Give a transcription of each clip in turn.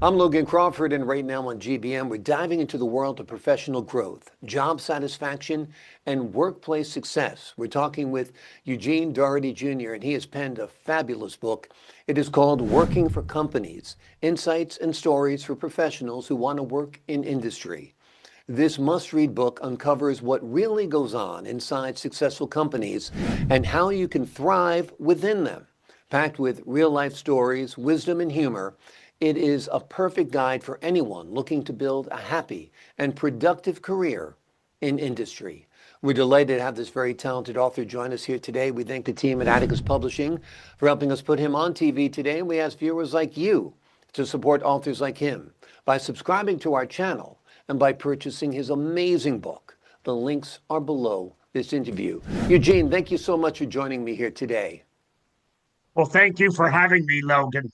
I'm Logan Crawford, and right now on GBM, we're diving into the world of professional growth, job satisfaction, and workplace success. We're talking with Eugene Dougherty Jr., and he has penned a fabulous book. It is called Working for Companies, Insights and Stories for Professionals Who Want to Work in Industry. This must-read book uncovers what really goes on inside successful companies and how you can thrive within them. Packed with real-life stories, wisdom, and humor, it is a perfect guide for anyone looking to build a happy and productive career in industry. We're delighted to have this very talented author join us here today. We thank the team at Atticus Publishing for helping us put him on TV today. And we ask viewers like you to support authors like him by subscribing to our channel and by purchasing his amazing book. The links are below this interview. Eugene, thank you so much for joining me here today. Well, thank you for having me, Logan.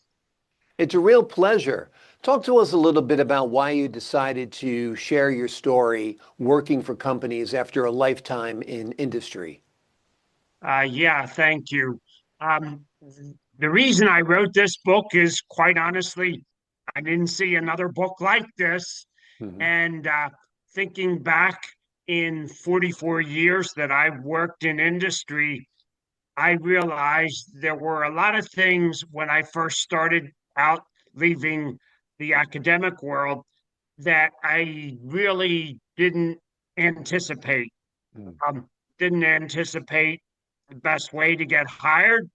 It's a real pleasure. Talk to us a little bit about why you decided to share your story working for companies after a lifetime in industry. Yeah, thank you. Um, the reason I wrote this book is quite honestly, I didn't see another book like this. Mhm. And thinking back in 44 years that I've worked in industry, I realized there were a lot of things when I first started out leaving the academic world that I really didn't anticipate. Mm. Um, didn't anticipate the best way to get hired,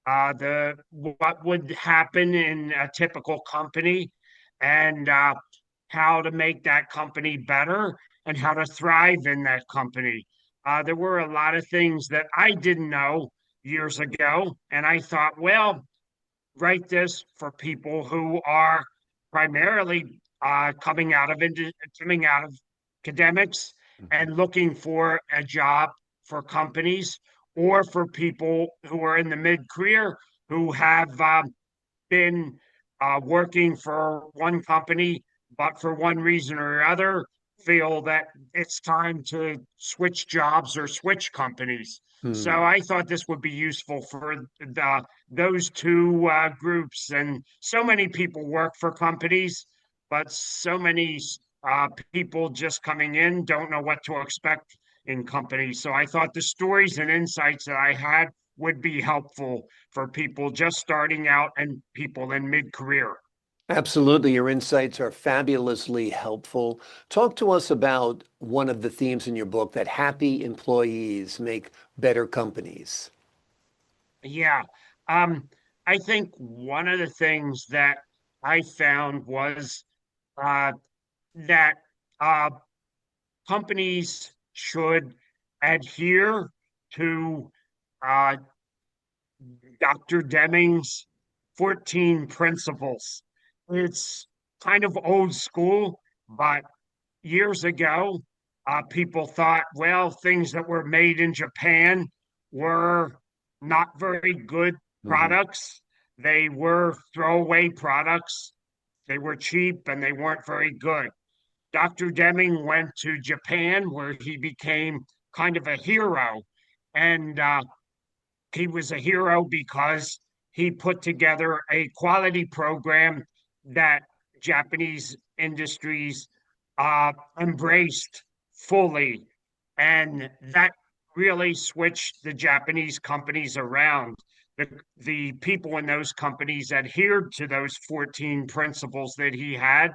the what would happen in a typical company, and how to make that company better and how to thrive in that company. There were a lot of things that I didn't know years ago, and I thought, well, write this for people who are primarily coming out of academics Mhm. and looking for a job for companies, or for people who are in the mid-career who have been working for one company, but for one reason or other, feel that it's time to switch jobs or switch companies. So Hmm. I thought this would be useful for those two groups. And so many people work for companies, but so many people just coming in don't know what to expect in companies. So I thought the stories and insights that I had would be helpful for people just starting out and people in mid-career. Absolutely. Your insights are fabulously helpful. Talk to us about one of the themes in your book that happy employees make better companies. Yeah. Um, I think one of the things that I found was uh, that uh, companies should adhere to uh, Dr. Deming's 14 principles. It's kind of old school, but years ago, people thought, well, things that were made in Japan were not very good Mhm. products. They were throwaway products. They were cheap and they weren't very good. Dr. Deming went to Japan where he became kind of a hero. And he was a hero because he put together a quality program that Japanese industries embraced fully. And that really switched the Japanese companies around. The people in those companies adhered to those 14 principles that he had.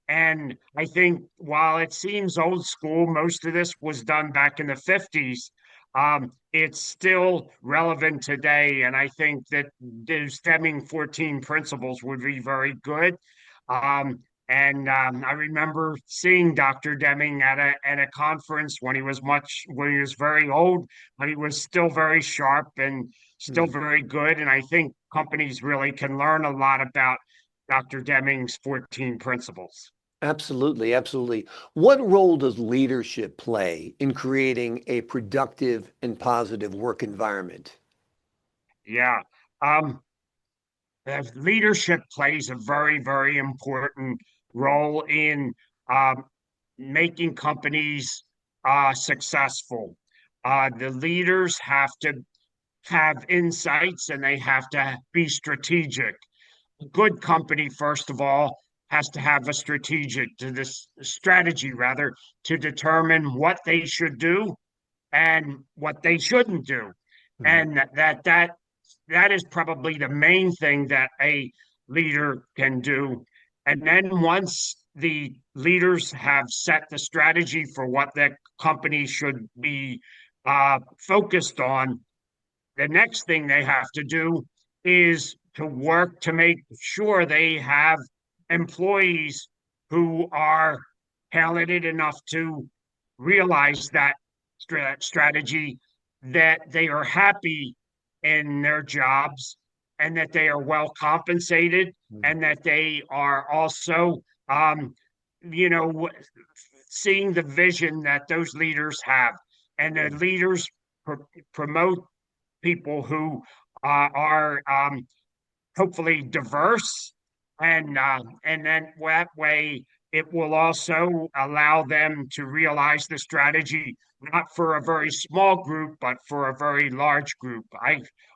And I think while it seems old school, most of this was done back in the 50s. It's still relevant today. And I think that those stemming 14 principles would be very good. And I remember seeing Dr. Deming at a conference when he was very old, but he was still very sharp and still Hmm. very good. And I think companies really can learn a lot about Dr. Deming's 14 principles. Absolutely, absolutely. What role does leadership play in creating a productive and positive work environment? Yeah. Um, Leadership plays a very, very important role in um, making companies successful. The leaders have to have insights and they have to be strategic. A good company, first of all, has to have a strategic to this strategy rather to determine what they should do and what they shouldn't do. Mhm. And that is probably the main thing that a leader can do. And then once the leaders have set the strategy for what their company should be focused on, the next thing they have to do is to work to make sure they have employees who are talented enough to realize that strategy, that they are happy in their jobs and that they are well compensated Mhm. and that they are also um, you know seeing the vision that those leaders have, and the leaders pr- promote people who are hopefully diverse, and then that way it will also allow them to realize the strategy not for a very small group but for a very large group.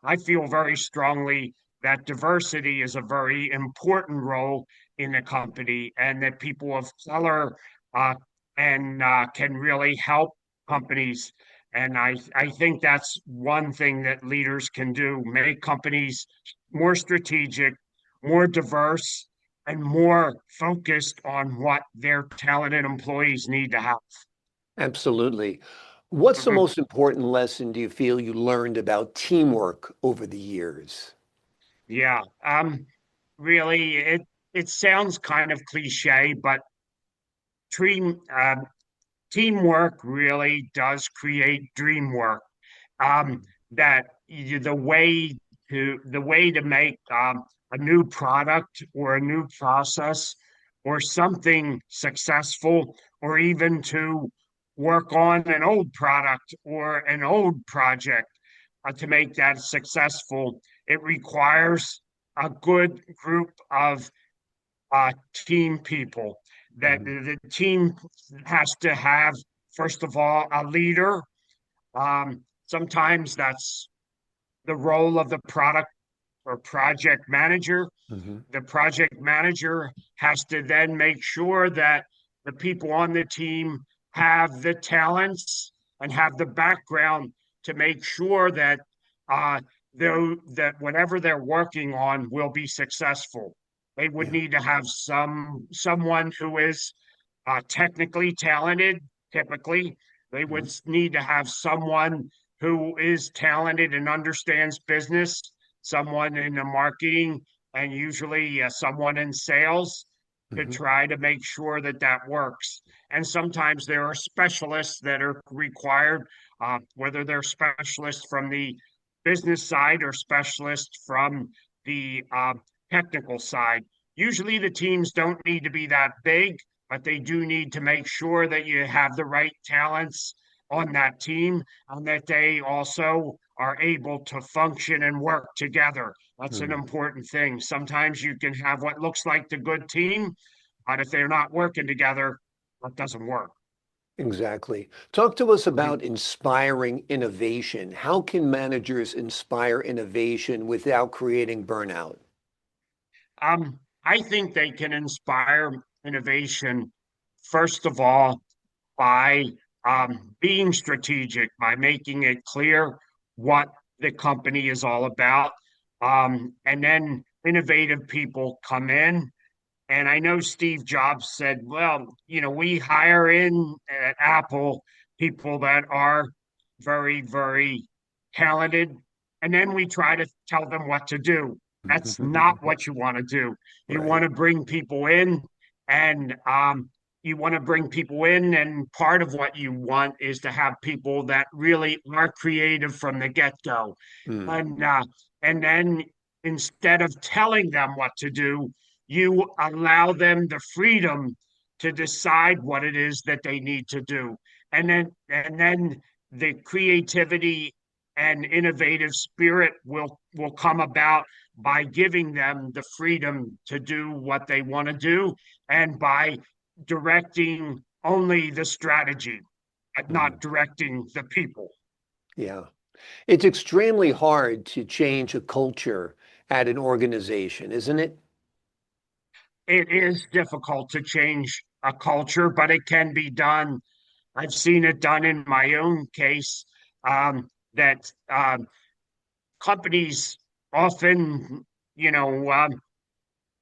I feel very strongly that diversity is a very important role in a company, and that people of color uh, and can really help companies. And I think that's one thing that leaders can do: make companies more strategic, more diverse, and more focused on what their talented employees need to have. Absolutely. What's the Mhm. most important lesson do you feel you learned about teamwork over the years? Yeah. Really, it sounds kind of cliche, but team teamwork really does create dream work. That the way to make a new product or a new process or something successful, or even to work on an old product or an old project to make that successful, it requires a good group of team people. That Mhm. the team has to have, first of all, a leader. Sometimes that's the role of the product or project manager. Mhm. The project manager has to then make sure that the people on the team have the talents and have the background to make sure that uh, that whatever they're working on will be successful. They would Yeah. need to have someone who is technically talented. Typically, they would Mhm. need to have someone who is talented and understands business, someone in the marketing, and usually someone in sales to Mhm. try to make sure that that works. And sometimes there are specialists that are required, whether they're specialists from the business side or specialists from the technical side. Usually the teams don't need to be that big, but they do need to make sure that you have the right talents on that team and that they also are able to function and work together. That's an Mm. important thing. Sometimes you can have what looks like the good team, but if they're not working together, that doesn't work. Exactly. Talk to us Mhm. about inspiring innovation. How can managers inspire innovation without creating burnout? I think they can inspire innovation, first of all, by being strategic, by making it clear what the company is all about. And then innovative people come in. And I know Steve Jobs said, well, we hire in at Apple people that are very, very talented, and then we try to tell them what to do. That's not what you want to do. You want Right. to bring people in, and and part of what you want is to have people that really are creative from the get-go. Mm. And then instead of telling them what to do, you allow them the freedom to decide what it is that they need to do. And then the creativity and innovative spirit will come about by giving them the freedom to do what they want to do, and by directing only the strategy, but Mm. not directing the people. Yeah. It's extremely hard to change a culture at an organization, isn't it? it is difficult to change a culture, but it can be done. I've seen it done in my own case. That companies often, you know,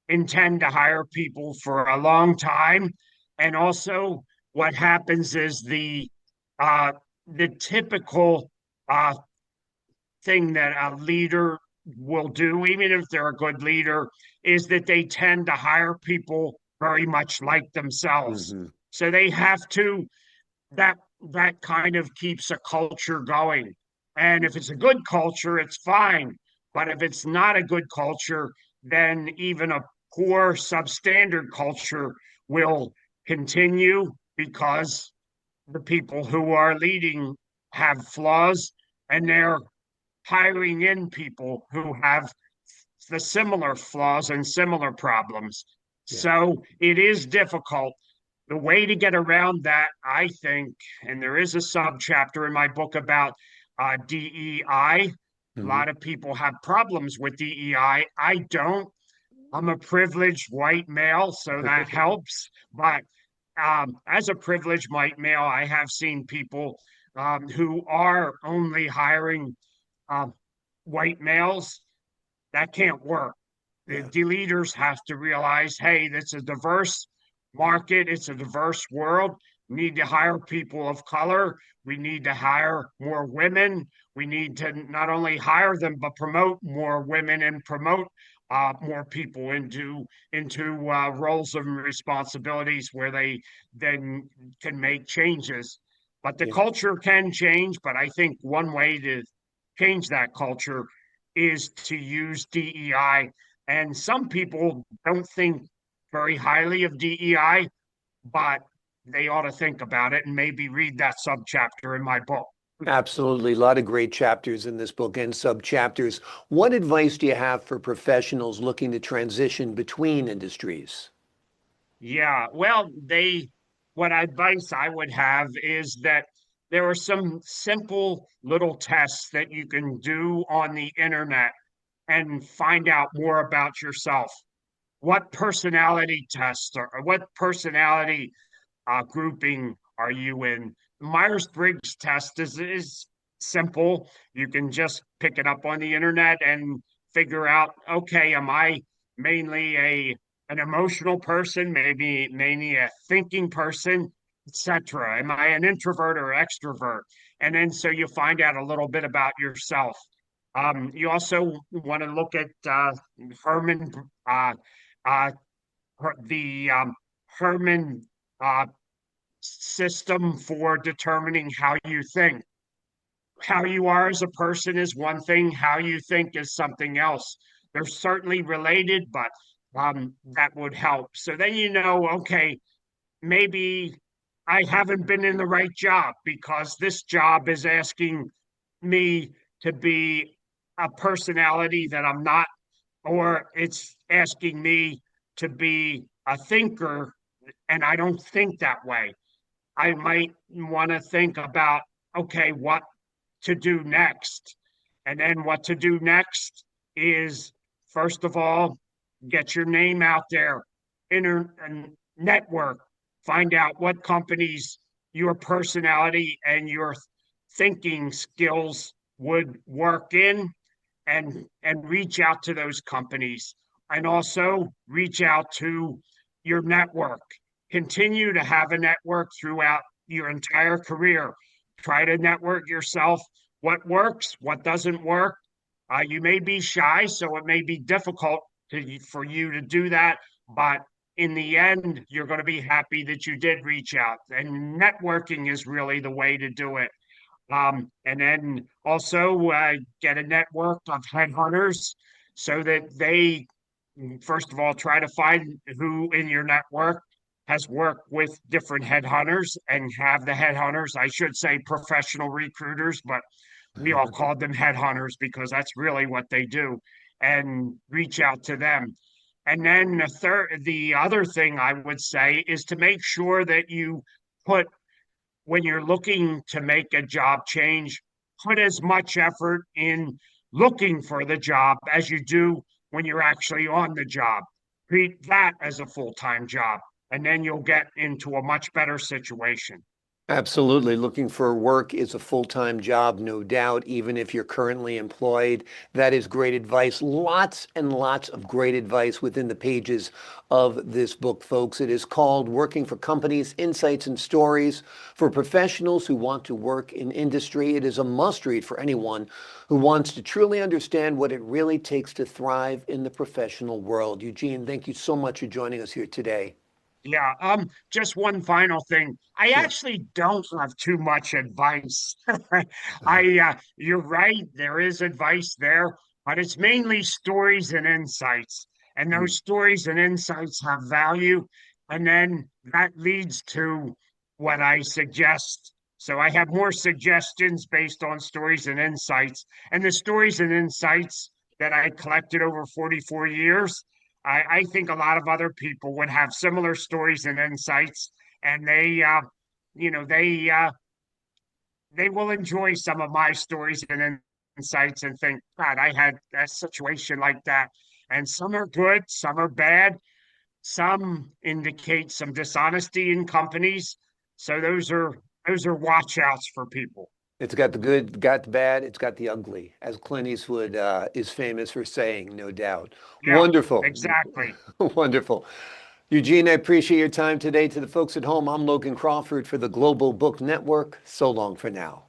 intend to hire people for a long time, and also what happens is uh, the typical uh, thing that a leader will do, even if they're a good leader, is that they tend to hire people very much like themselves. Hmm. So they have to that that kind of keeps a culture going. And if it's a good culture, it's fine. But if it's not a good culture, then even a poor substandard culture will continue because the people who are leading have flaws and they're hiring in people who have the similar flaws and similar problems. Yeah. So it is difficult. The way to get around that, I think, and there is a sub chapter in my book about DEI. A Hmm. lot of people have problems with DEI. I don't. I'm a privileged white male, so that helps. But as a privileged white male, I have seen people who are only hiring um, white males. That can't work. Yeah. The leaders have to realize, hey, it's a diverse market, it's a diverse world. We need to hire people of color. We need to hire more women. We need to not only hire them but promote more women and promote more people into roles and responsibilities where they then can make changes. But the Yeah. culture can change. But I think one way to change that culture is to use DEI. And some people don't think very highly of DEI, but they ought to think about it and maybe read that subchapter in my book. Absolutely. A lot of great chapters in this book and sub-chapters. What advice do you have for professionals looking to transition between industries? Yeah, well, what advice I would have is that there are some simple little tests that you can do on the internet and find out more about yourself. What personality tests or what personality grouping are you in? Myers-Briggs test is simple. You can just pick it up on the internet and figure out, okay, am I mainly a an emotional person, maybe mainly a thinking person, etc. Am I an introvert or extrovert? And then so you find out a little bit about yourself. You also want to look at Herman, uh, uh, the Herman uh, system for determining how you think. How you are as a person is one thing, how you think is something else. They're certainly related, but that would help. So then you know, okay, maybe I haven't been in the right job because this job is asking me to be a personality that I'm not, or it's asking me to be a thinker and I don't think that way. I might want to think about, okay, what to do next. And then what to do next is, first of all, get your name out there, network, find out what companies your personality and your thinking skills would work in and reach out to those companies and also reach out to your network. Continue to have a network throughout your entire career. Try to network yourself. What works, what doesn't work. You may be shy, so it may be difficult for you to do that, but in the end, you're going to be happy that you did reach out. And networking is really the way to do it. And then also get a network of headhunters so that they, first of all, try to find who in your network has worked with different headhunters and have the headhunters, I should say professional recruiters, but we all call them headhunters because that's really what they do, and reach out to them. And then the other thing I would say is to make sure that you put when you're looking to make a job change, put as much effort in looking for the job as you do when you're actually on the job. treat that as a full-time job, and then you'll get into a much better situation. Absolutely. Looking for work is a full-time job, no doubt, even if you're currently employed. That is great advice. Lots and lots of great advice within the pages of this book, folks. It is called Working for Companies, Insights and Stories for Professionals Who Want to Work in Industry. It is a must-read for anyone who wants to truly understand what it really takes to thrive in the professional world. Eugene, thank you so much for joining us here today. Yeah, just one final thing. I Sure. actually don't have too much advice. Uh, You're right, there is advice there, but it's mainly stories and insights. And mm. those stories and insights have value. And then that leads to what I suggest. So I have more suggestions based on stories and insights. And the stories and insights that I collected over 44 years, I think a lot of other people would have similar stories and insights, and you know, they will enjoy some of my stories and insights and think, God, I had a situation like that. And some are good, some are bad, some indicate some dishonesty in companies. So those are watch outs for people. It's got the good, got the bad, it's got the ugly, as Clint Eastwood is famous for saying, no doubt. Yeah, Wonderful. exactly. Wonderful. Eugene, I appreciate your time today. To the folks at home, I'm Logan Crawford for the Global Book Network. So long for now.